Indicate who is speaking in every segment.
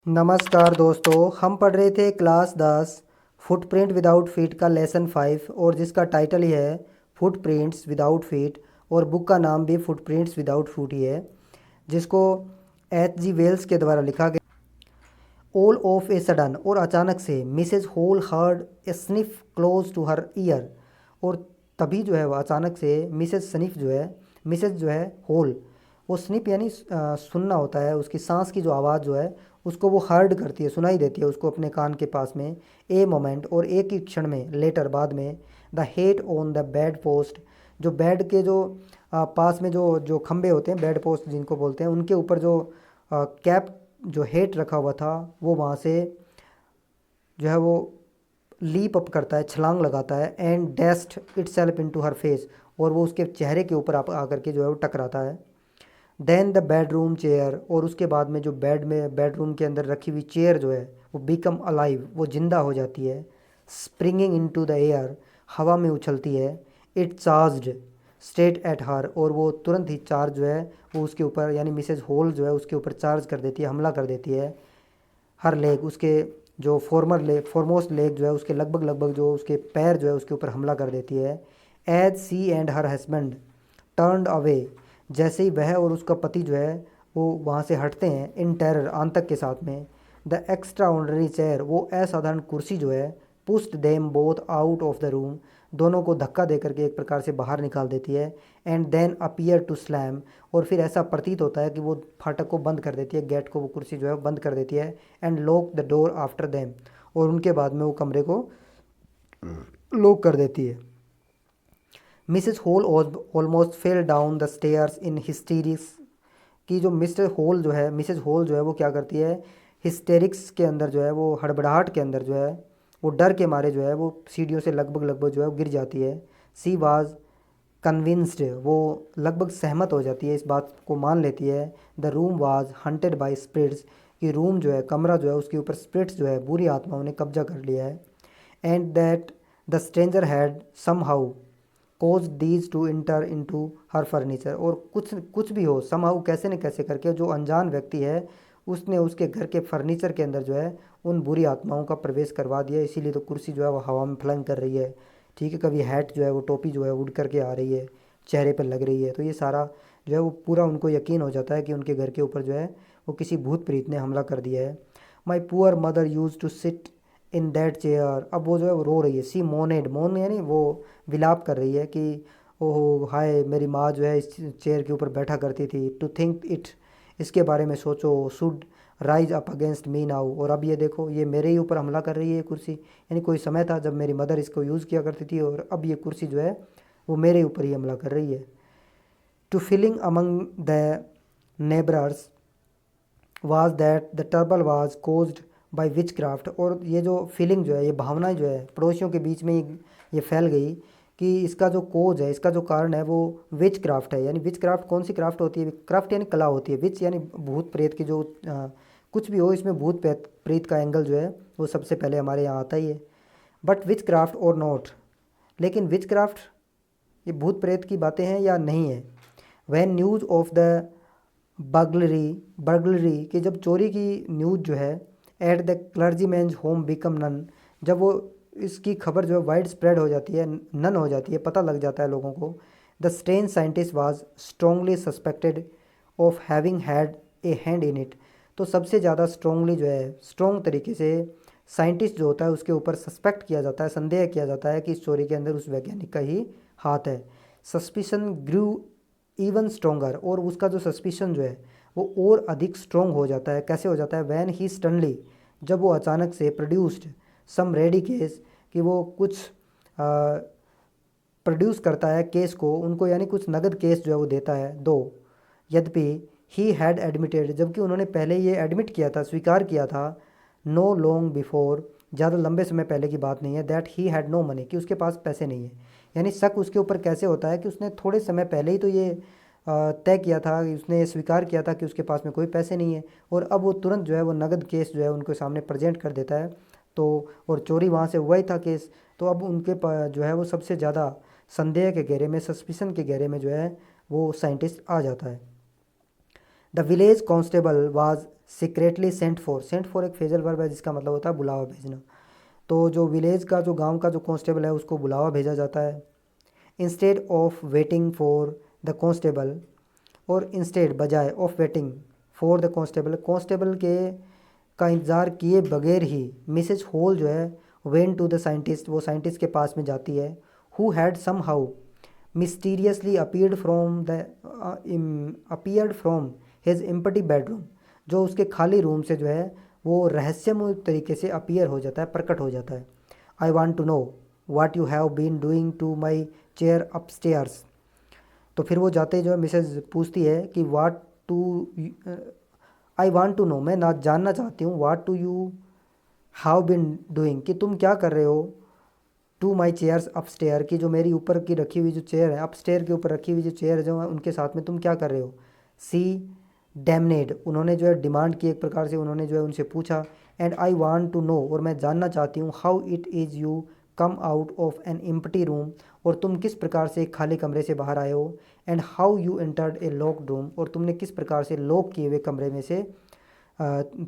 Speaker 1: नमस्कार दोस्तों, हम पढ़ रहे थे क्लास 10 फुटप्रिंट विदाउट फीट का लेसन 5 और जिसका टाइटल ही है फुटप्रिंट्स विदाउट फीट और बुक का नाम भी फुटप्रिंट्स विदाउट फूट ही है, जिसको H.G. वेल्स के द्वारा लिखा गया। ऑल ऑफ ए सडन और अचानक से Mrs Hall heard a sniff close to her ear. और तभी जो है वह अचानक से मिसेज जो है होल, वो स्निप यानी सुनना होता है, उसकी सांस की जो आवाज़ जो है उसको वो हर्ड करती है, सुनाई देती है उसको अपने कान के पास में। ए मोमेंट और एक ही क्षण में, लेटर बाद में, the hate on the bed post, जो बेड के जो पास में जो जो खंबे होते हैं, बेड पोस्ट जिनको बोलते हैं, उनके ऊपर जो कैप जो हेट रखा हुआ था वो वहाँ से जो है वो लीप अप करता है, छलांग लगाता है। And dashed itself into her face, और वो उसके चेहरे के ऊपर आकर के जो है वो टकराता है। देन द बेडरूम चेयर, और उसके बाद में जो बेडरूम के अंदर रखी हुई चेयर जो है वो बिकम अलाइव, वो जिंदा हो जाती है। स्प्रिंगिंग इनटू द एयर, हवा में उछलती है। It charged straight at her, और वो तुरंत ही चार्ज जो है वो उसके ऊपर यानी मिसेज होल जो है उसके ऊपर चार्ज कर देती है, हमला कर देती है। हर लेग, उसके जो फॉरमोस्ट लेग जो है उसके लगभग लगभग जो उसके पैर जो है उसके ऊपर हमला कर देती है। As she and her husband turned away, जैसे ही वह और उसका पति जो है वो वहाँ से हटते हैं, इन टेरर, आतंक के साथ में। द एक्स्ट्रा ऑर्डनरी चेयर, वो असाधारण कुर्सी जो है, पुस्ट them both out of the room, दोनों को धक्का दे करके एक प्रकार से बाहर निकाल देती है। And then appear to slam, और फिर ऐसा प्रतीत होता है कि वो फाटक को बंद कर देती है, गेट को वो कुर्सी जो है बंद कर देती है। And lock the door after them, और उनके बाद में वो कमरे को लॉक कर देती है। Mrs Hall almost fell down the stairs in hysterics, कि जो मिसेस होल जो है वो क्या करती है, हिस्टेरिक्स के अंदर जो है वो हड़बड़ाहट के अंदर जो है वो डर के मारे जो है वो सीढ़ियों से लगभग लगभग जो है वो गिर जाती है। सी वाज कन्विंस्ड, वो लगभग सहमत हो जाती है, इस बात को मान लेती है। The room was haunted by spirits, कि रूम जो है, कमरा जो है, उसके ऊपर स्पिरिट्स जो है, बुरी आत्माओं ने कब्जा कर लिया है। And that the stranger had some how cause these to enter into her furniture, और कुछ कुछ भी हो, समहाउ कैसे न कैसे करके जो अनजान व्यक्ति है उसने उसके घर के फर्नीचर के अंदर जो है उन बुरी आत्माओं का प्रवेश करवा दिया। इसीलिए तो कुर्सी जो है वो हवा में फ्लैंग कर रही है, ठीक है, कभी हैट जो है वो टोपी जो है उड़ करके आ रही है, चेहरे पर लग रही है। तो ये सारा जो है वो पूरा उनको यकीन हो जाता है कि उनके घर के ऊपर जो है वो किसी भूत प्रीत ने हमला कर दिया है। My poor mother use to sit in that chair, अब वो जो है वो रो रही है। सी मोनेड, मोन यानी वो विलाप कर रही है कि ओहो हाय, मेरी माँ जो है इस चेयर के ऊपर बैठा करती थी। टू थिंक इट, इसके बारे में सोचो, should rise up against me now, और अब ये देखो ये मेरे ही ऊपर हमला कर रही है ये कुर्सी। यानी कोई समय था जब मेरी मदर इसको यूज़ किया करती थी, और अब ये कुर्सी जो है वो मेरे ऊपर ही हमला कर रही है। To feeling among the neighbours was that the trouble was caused by witchcraft, और ये जो फीलिंग जो है, ये भावना जो है पड़ोसियों के बीच में ये फैल गई कि इसका जो कोज है, इसका जो कारण है वो विच क्राफ्ट है। यानी विच क्राफ्ट कौन सी क्राफ्ट होती है? क्राफ्ट यानी कला होती है, विच यानी भूत प्रेत की जो कुछ भी हो, इसमें भूत प्रेत का एंगल जो है वो सबसे पहले हमारे यहाँ आता ही है। बट विच क्राफ्ट और नॉट, लेकिन विच क्राफ्ट, ये भूत प्रेत की बातें हैं या नहीं है। When news of the burglary, कि जब चोरी की न्यूज़ जो है, at the clergyman's home become known, जब वो इसकी खबर जो है वाइड स्प्रेड हो जाती है, नन हो जाती है, पता लग जाता है लोगों को। The strange scientist was strongly suspected of having had a hand in it, तो सबसे ज़्यादा स्ट्रांगली जो है, स्ट्रॉन्ग तरीके से साइंटिस्ट जो होता है उसके ऊपर सस्पेक्ट किया जाता है, संदेह किया जाता है कि इस चोरी के अंदर उस वैज्ञानिक का ही हाथ है। सस्पिशन ग्रू इवन स्ट्रोंगर, और उसका जो सस्पिशन जो है वो और अधिक स्ट्रोंग हो जाता है। कैसे हो जाता है? वैन ही स्टनली, जब वो अचानक से प्रोड्यूस्ड सम रेडी केस, कि वो कुछ प्रोड्यूस करता है केस को, उनको यानी कुछ नगद केस जो है वो देता है। दो यद्यपि ही हैड एडमिटेड, जबकि उन्होंने पहले ये एडमिट किया था, स्वीकार किया था, नो लॉन्ग बिफोर, ज़्यादा लंबे समय पहले की बात नहीं है, that he had no money, कि उसके पास पैसे नहीं है। यानी शक उसके ऊपर कैसे होता है कि उसने थोड़े समय पहले ही तो ये तय किया था, उसने स्वीकार किया था कि उसके पास में कोई पैसे नहीं है, और अब वो तुरंत जो है वो नगद केस जो है उनके सामने प्रेजेंट कर देता है। तो और चोरी वहाँ से हुआ ही था केस, तो अब उनके जो है वो सबसे ज़्यादा संदेह के घेरे में, सस्पिशन के घेरे में जो है वो साइंटिस्ट आ जाता है। The village constable was secretly sent for एक फ्रेजल वर्ब है जिसका मतलब होता है बुलावा भेजना। तो जो विलेज का जो गांव का जो कांस्टेबल है उसको बुलावा भेजा जाता है। Instead of waiting for the constable, और इंस्टेड बजाय of waiting for the constable, constable के का इंतज़ार किए बगैर ही मिसेज हॉल जो है वेन टू द साइंटिस्ट, वो साइंटिस्ट के पास में जाती है। Who had some how mysteriously appeared from his empty bedroom, जो उसके खाली रूम से जो है वो रहस्यमय तरीके से अपीयर हो जाता है, प्रकट हो जाता है। I want to know what you have been doing to my chair upstairs. तो फिर वो जाते जो है मिसेज पूछती है कि what do I want to know, मैं ना जानना चाहती हूँ, what do you have been doing, कि तुम क्या कर रहे हो, टू माई चेयर्स अपस्टेयर, की जो मेरी ऊपर की रखी हुई जो चेयर है, अपस्टेयर के ऊपर रखी हुई जो चेयर जो है उनके साथ में तुम क्या कर रहे हो। सी डैमनेड, उन्होंने जो है डिमांड की, एक प्रकार से उन्होंने जो है उनसे पूछा। And I want to know, और मैं जानना चाहती हूँ, how it is you come out of an empty room, और तुम किस प्रकार से एक खाली कमरे से बाहर आए हो। And how you entered A locked room, और तुमने किस प्रकार से लॉक किए हुए कमरे में से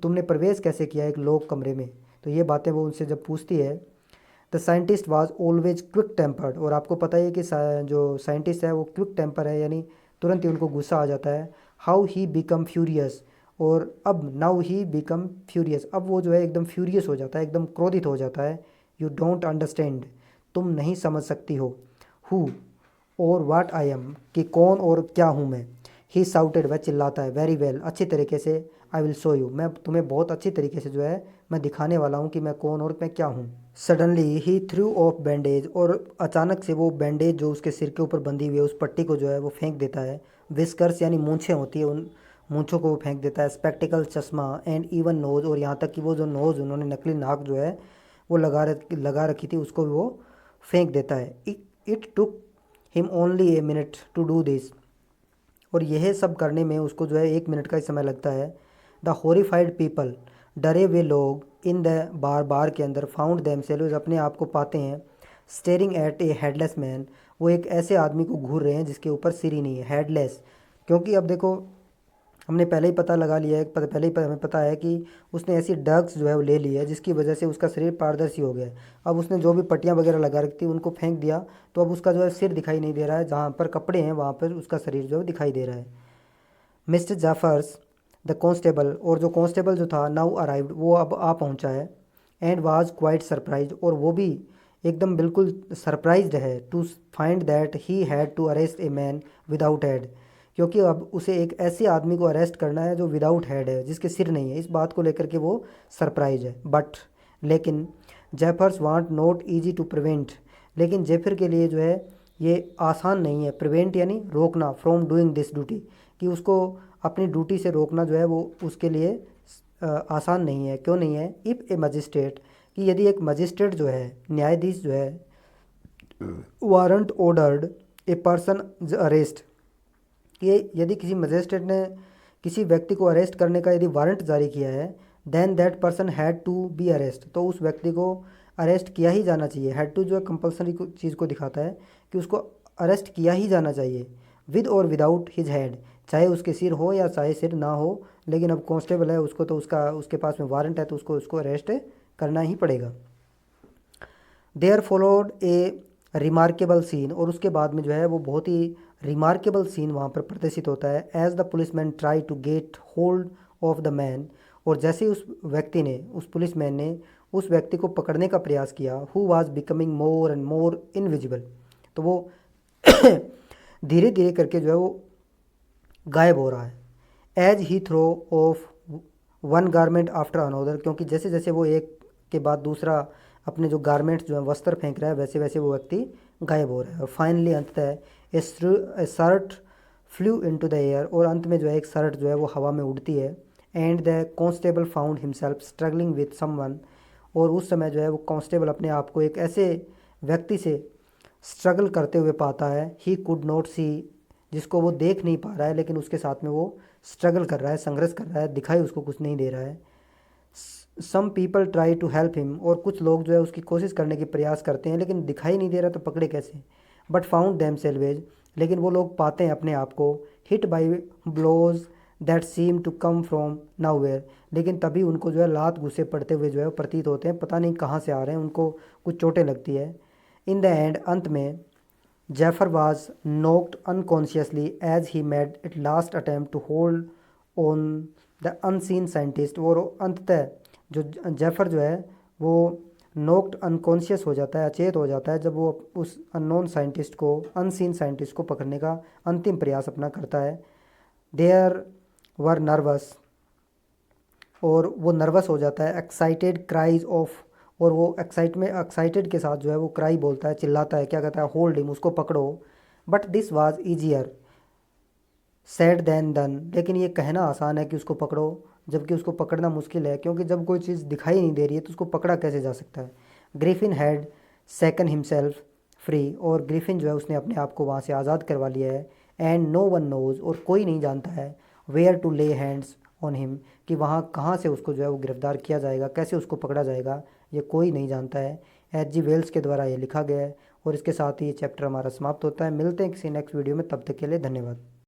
Speaker 1: तुमने प्रवेश कैसे किया एक लॉक कमरे में। तो ये बातें वो उनसे जब पूछती है। The scientist was always quick tempered, और आपको पता ही है कि जो साइंटिस्ट है वो क्विक टेम्पर है, यानी तुरंत ही उनको गुस्सा आ जाता है। हाउ ही बिकम फ्यूरियस, और अब नाउ ही बिकम फ्यूरियस, अब वो जो है एकदम फ्यूरियस हो जाता है, एकदम क्रोधित हो जाता है। यू डोंट अंडरस्टैंड, तुम नहीं समझ सकती हो। हु और वाट आई एम, कि कौन और क्या हूँ मैं। ही साउटेड, वह चिल्लाता है। वेरी वेल, अच्छी तरीके से। आई विल शो यू, मैं तुम्हें बहुत अच्छी तरीके से जो है मैं दिखाने वाला हूँ कि मैं कौन और मैं क्या हूँ। Suddenly he through of bandage, और अचानक से वो बैंडेज जो उसके सिर के ऊपर बंधी हुई है उस पट्टी को जो है वो फेंक देता है। विस्कर्स यानी मूंछें होती है, उन मूंछों को वो फेंक देता है। स्पेक्टिकल, चश्मा, एंड इवन नोज, और यहाँ तक कि वो जो नोज उन्होंने नकली नाक जो है वो लगा रखी थी उसको भी वो फेंक देता है। It took him only a minute to do this, और यह सब करने में उसको जो है 1 मिनट का ही समय लगता है। द हॉरिफाइड पीपल, डरे हुए लोग, इन द बार के अंदर, फाउंड देमसेल्व्स, अपने आप को पाते हैं। Staring at A headless man, वो एक ऐसे आदमी को घूर रहे हैं जिसके ऊपर सिर ही नहीं है, हेडलेस। क्योंकि अब देखो हमने पहले ही पता लगा लिया है, पहले ही हमें पता है कि उसने ऐसी ड्रग्स जो है वो ले ली है जिसकी वजह से उसका शरीर पारदर्शी हो गया है। अब उसने जो भी पट्टियाँ वगैरह लगा रखी थी उनको फेंक दिया, तो अब उसका जो है सिर दिखाई नहीं दे रहा है, जहाँ पर कपड़े हैं वहाँ पर उसका शरीर जो है दिखाई दे रहा है। मिस्टर जाफर्स द कांस्टेबल, और जो कांस्टेबल जो था नाउ अराइव्ड, वो अब आ पहुँचा है। एंड वाज क्वाइट सरप्राइज, और वो भी एकदम बिल्कुल सरप्राइज्ड है, to find that he had to arrest a man without head, क्योंकि अब उसे एक ऐसे आदमी को अरेस्ट करना है जो विदाउट हेड है, जिसके सिर नहीं है। इस बात को लेकर के वो सरप्राइज है। बट लेकिन Jaffers want not easy to prevent, लेकिन जेफर के लिए जो है ये आसान नहीं है। प्रिवेंट यानी रोकना, फ्रॉम डूइंग दिस ड्यूटी, कि उसको अपनी ड्यूटी से रोकना जो है वो उसके लिए आसान नहीं है। क्यों नहीं है। इफ़ ए मजिस्ट्रेट, कि यदि एक मजिस्ट्रेट जो है, न्यायाधीश जो है, warrant ordered a person arrest, कि यदि किसी मजिस्ट्रेट ने किसी व्यक्ति को अरेस्ट करने का यदि वारंट जारी किया है, then that person had to be arrest, तो उस व्यक्ति को अरेस्ट किया ही जाना चाहिए। हैड टू जो है कंपल्सरी चीज़ को दिखाता है कि उसको अरेस्ट किया ही जाना चाहिए, विद और विदाउट हिज हेड, चाहे उसके सिर हो या चाहे सिर ना हो। लेकिन अब कांस्टेबल है, उसको तो उसके पास में वारंट है, तो उसको अरेस्ट करना ही पड़ेगा। There followed a remarkable scene, और उसके बाद में जो है वो बहुत ही रिमार्केबल सीन वहाँ पर प्रदर्शित होता है। As the policeman try to get hold of the man, और जैसे ही उस व्यक्ति ने, उस पुलिसमैन ने उस व्यक्ति को पकड़ने का प्रयास किया, who was becoming more and more invisible, तो वो धीरे धीरे करके जो है वो गायब हो रहा है। As he throw off one garment after another, क्योंकि जैसे जैसे वो एक के बाद दूसरा अपने जो गारमेंट्स जो है वस्त्र फेंक रहा है, वैसे वैसे वो व्यक्ति गायब हो रहा है। और फाइनली अंततः ए shirt flu into the air, और अंत में जो है एक शर्ट जो है वो हवा में उड़ती है। And the constable found himself struggling with someone, और उस समय जो है वो कांस्टेबल अपने आप को एक ऐसे व्यक्ति से स्ट्रगल करते हुए पाता है। ही कुड नॉट सी, जिसको वो देख नहीं पा रहा है, लेकिन उसके साथ में वो स्ट्रगल कर रहा है, संघर्ष कर रहा है, दिखाई उसको कुछ नहीं दे रहा है। Some people try to help him, और कुछ लोग जो है उसकी कोशिश करने की प्रयास करते हैं, लेकिन दिखाई नहीं दे रहा तो पकड़े कैसे। बट फाउंड देम सेल्वेज, लेकिन वो लोग पाते हैं अपने आप को। Hit by blows that seem to come from nowhere, लेकिन तभी उनको जो है लात घुसे पड़ते हुए जो है वो प्रतीत होते हैं, पता नहीं कहाँ से आ रहे हैं, उनको कुछ चोटें लगती है। इन द एंड, अंत में, Jaffers was knocked unconsciously as he made it last attempt to hold on the unseen scientist. और अंततः जो जेफर जो है वो नोक्ड अनकॉन्शियस हो जाता है, अचेत हो जाता है, जब वो उस अननोन साइंटिस्ट को, अनसीन साइंटिस्ट को पकड़ने का अंतिम प्रयास अपना करता है। देयर वर नर्वस, और वो नर्वस हो जाता है, एक्साइटेड क्राइज ऑफ, और वो एक्साइटेड के साथ जो है वो क्राई बोलता है, चिल्लाता है, क्या कहता है, होल्ड हिम, उसको पकड़ो। But this was easier said than done, लेकिन ये कहना आसान है कि उसको पकड़ो, जबकि उसको पकड़ना मुश्किल है, क्योंकि जब कोई चीज़ दिखाई नहीं दे रही है तो उसको पकड़ा कैसे जा सकता है। ग्रिफिन हैड सेकन हिमसेल्फ फ्री, और ग्रिफिन जो है उसने अपने आप को वहाँ से आज़ाद करवा लिया है। एंड नो वन नोज़, और कोई नहीं जानता है, वेयर टू ले हैंड्स ऑन हिम, कि वहाँ कहाँ से उसको जो है वो गिरफ्तार किया जाएगा, कैसे उसको पकड़ा जाएगा, ये कोई नहीं जानता है। एच जी वेल्स के द्वारा ये लिखा गया है। और इसके साथ ही ये चैप्टर हमारा समाप्त होता है। मिलते हैं किसी नेक्स्ट वीडियो में, तब तक के लिए धन्यवाद।